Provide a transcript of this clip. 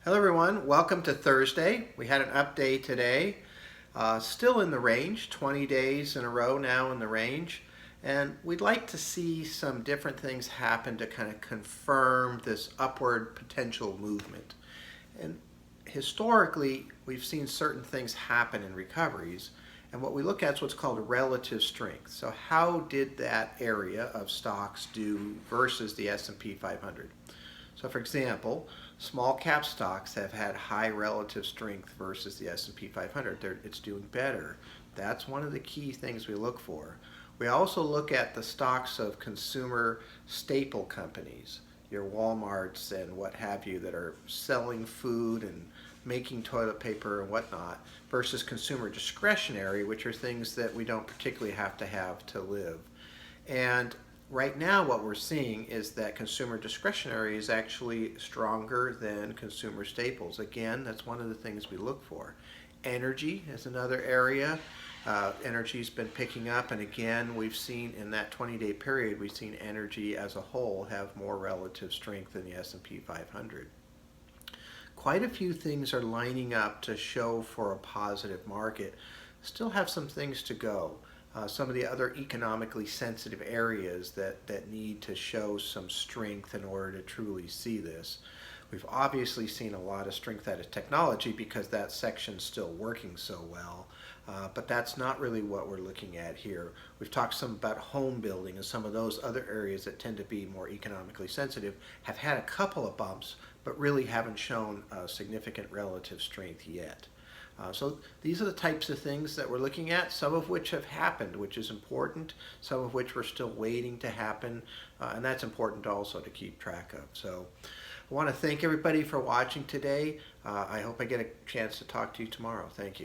Hello everyone, welcome to Thursday. We had an update today, still in the range, 20 days in a row now in the range. And we'd like to see some different things happen to kind of confirm this upward potential movement. And historically, we've seen certain things happen in recoveries. And what we look at is what's called relative strength. So how did that area of stocks do versus the S&P 500? So for example, small cap stocks have had high relative strength versus the S&P 500. It's doing better. That's one of the key things we look for. We also look at the stocks of consumer staple companies, your Walmarts and what have you, that are selling food and making toilet paper and whatnot, versus consumer discretionary, which are things that we don't particularly have to live. And right now what we're seeing is that consumer discretionary is actually stronger than consumer staples. Again, that's one of the things we look for. Energy is another area. Energy's been picking up, and again, we've seen in that 20-day period, we've seen energy as a whole have more relative strength than the S&P 500. Quite a few things are lining up to show for a positive market. Still have some things to go. Some of the other economically sensitive areas that need to show some strength in order to truly see this. We've obviously seen a lot of strength out of technology because that section's still working so well, but that's not really what we're looking at here. We've talked some about home building, and some of those other areas that tend to be more economically sensitive have had a couple of bumps, but really haven't shown significant relative strength yet. So these are the types of things that we're looking at, some of which have happened, which is important, some of which we're still waiting to happen, and that's important also to keep track of. So I want to thank everybody for watching today. I hope I get a chance to talk to you tomorrow. Thank you.